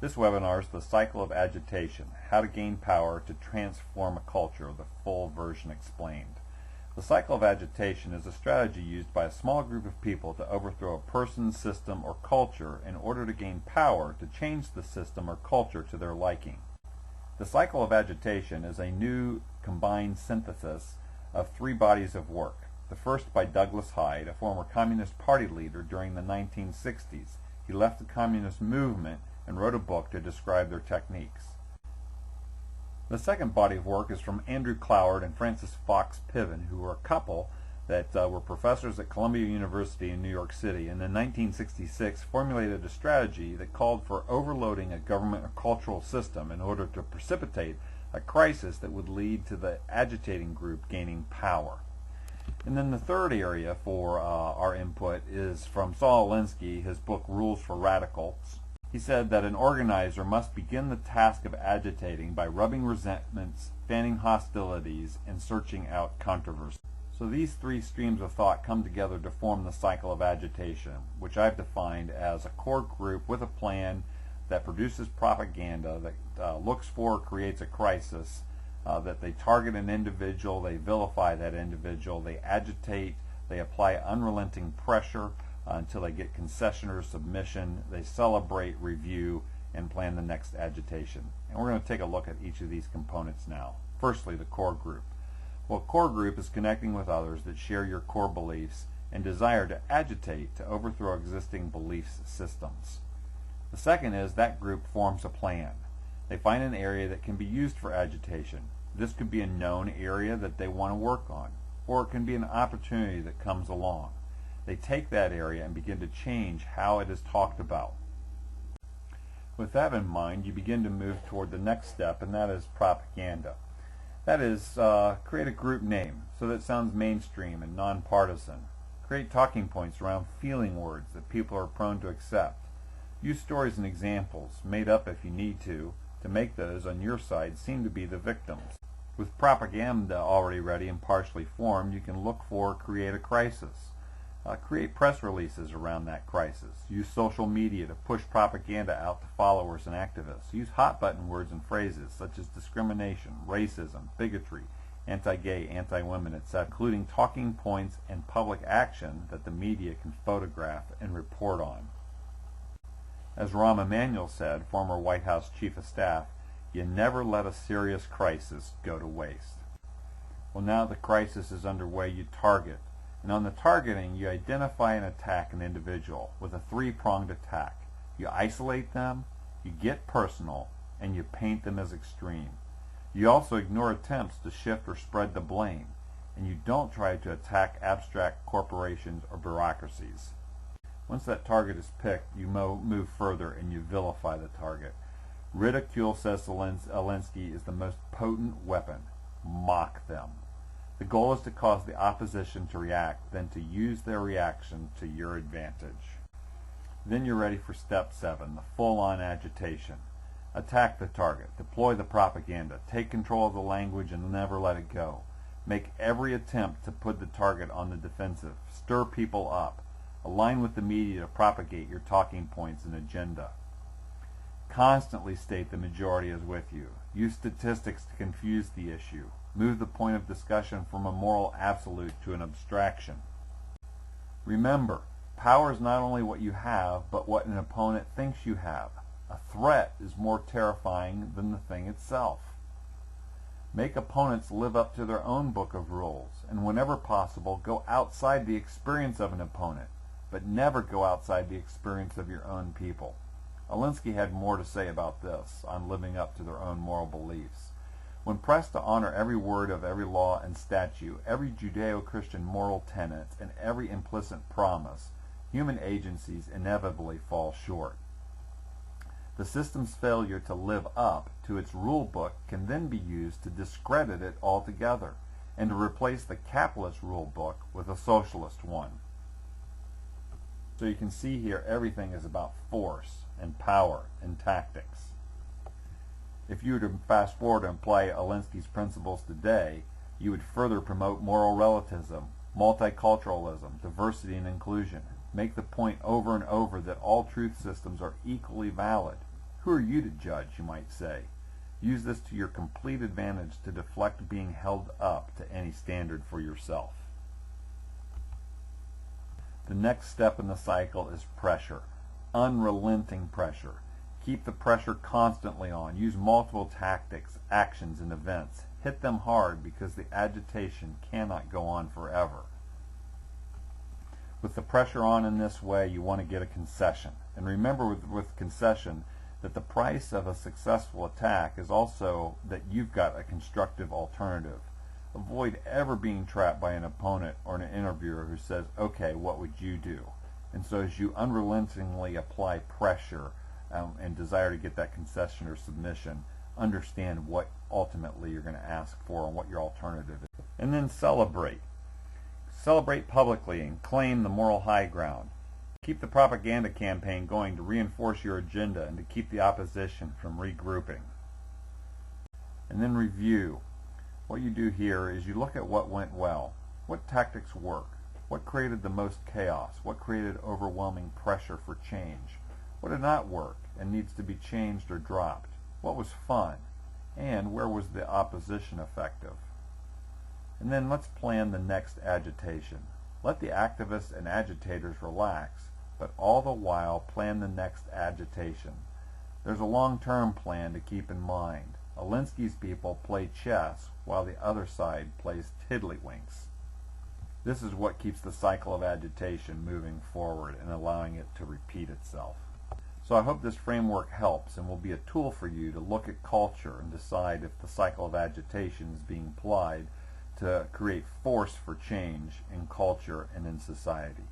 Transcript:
This webinar is the Cycle of Agitation, How to Gain Power to Transform a Culture, the full version explained. The cycle of agitation is a strategy used by a small group of people to overthrow a person, system, or culture in order to gain power to change the system or culture to their liking. The cycle of agitation is a new combined synthesis of three bodies of work. The first by Douglas Hyde, a former Communist Party leader during the 1960s. He left the communist movement and wrote a book to describe their techniques. The second body of work is from Andrew Cloward and Frances Fox Piven, who were a couple that were professors at Columbia University in New York City, and in 1966 formulated a strategy that called for overloading a government or cultural system in order to precipitate a crisis that would lead to the agitating group gaining power. And then the third area for our input is from Saul Alinsky, his book Rules for Radicals. He said that an organizer must begin the task of agitating by rubbing resentments, fanning hostilities, and searching out controversy. So these three streams of thought come together to form the cycle of agitation, which I've defined as a core group with a plan that produces propaganda, that looks for, creates a crisis, that they target an individual, they vilify that individual, they agitate, they apply unrelenting pressure until they get concession or submission, they celebrate, review, and plan the next agitation. And we're going to take a look at each of these components now. Firstly, the core group. Well, a core group is connecting with others that share your core beliefs and desire to agitate to overthrow existing belief systems. The second is that group forms a plan. They find an area that can be used for agitation. This could be a known area that they want to work on, or it can be an opportunity that comes along. They take that area and begin to change how it is talked about. With that in mind, you begin to move toward the next step, and that is propaganda. That is, create a group name so that it sounds mainstream and nonpartisan. Create talking points around feeling words that people are prone to accept. Use stories and examples, made up if you need to make those on your side seem to be the victims. With propaganda already ready and partially formed, you can look for create a crisis. Create press releases around that crisis. Use social media to push propaganda out to followers and activists. Use hot button words and phrases such as discrimination, racism, bigotry, anti-gay, anti-women, etc., including talking points and public action that the media can photograph and report on. As Rahm Emanuel said, former White House Chief of Staff, you never let a serious crisis go to waste. Well, now the crisis is underway, you target. And on the targeting, you identify and attack an individual with a three-pronged attack. You isolate them, you get personal, and you paint them as extreme. You also ignore attempts to shift or spread the blame, and you don't try to attack abstract corporations or bureaucracies. Once that target is picked, you move further and you vilify the target. Ridicule, says Alinsky, is the most potent weapon. Mock them. The goal is to cause the opposition to react, then to use their reaction to your advantage. Then you're ready for step 7, the full-on agitation. Attack the target, deploy the propaganda, take control of the language and never let it go. Make every attempt to put the target on the defensive. Stir people up. Align with the media to propagate your talking points and agenda. Constantly state the majority is with you. Use statistics to confuse the issue. Move the point of discussion from a moral absolute to an abstraction. Remember, power is not only what you have, but what an opponent thinks you have. A threat is more terrifying than the thing itself. Make opponents live up to their own book of rules, and whenever possible, go outside the experience of an opponent, but never go outside the experience of your own people. Alinsky had more to say about this on living up to their own moral beliefs. When pressed to honor every word of every law and statute, every Judeo-Christian moral tenet, and every implicit promise, human agencies inevitably fall short. The system's failure to live up to its rule book can then be used to discredit it altogether and to replace the capitalist rule book with a socialist one. So you can see here everything is about force and power and tactics. If you were to fast forward and apply Alinsky's principles today, you would further promote moral relativism, multiculturalism, diversity and inclusion. Make the point over and over that all truth systems are equally valid. Who are you to judge, you might say? Use this to your complete advantage to deflect being held up to any standard for yourself. The next step in the cycle is pressure. Unrelenting pressure. Keep the pressure constantly on. Use multiple tactics, actions, and events. Hit them hard because the agitation cannot go on forever. With the pressure on in this way, you want to get a concession. And remember with concession that the price of a successful attack is also that you've got a constructive alternative. Avoid ever being trapped by an opponent or an interviewer who says, okay, what would you do? And so as you unrelentingly apply pressure and desire to get that concession or submission, understand what ultimately you're going to ask for and what your alternative is. And then celebrate. Celebrate publicly and claim the moral high ground. Keep the propaganda campaign going to reinforce your agenda and to keep the opposition from regrouping. And then review. What you do here is you look at what went well. What tactics work? What created the most chaos? What created overwhelming pressure for change? What did not work and needs to be changed or dropped? What was fun? And where was the opposition effective? And then let's plan the next agitation. Let the activists and agitators relax, but all the while plan the next agitation. There's a long-term plan to keep in mind. Alinsky's people play chess while the other side plays tiddlywinks. This is what keeps the cycle of agitation moving forward and allowing it to repeat itself. So I hope this framework helps and will be a tool for you to look at culture and decide if the cycle of agitation is being applied to create force for change in culture and in society.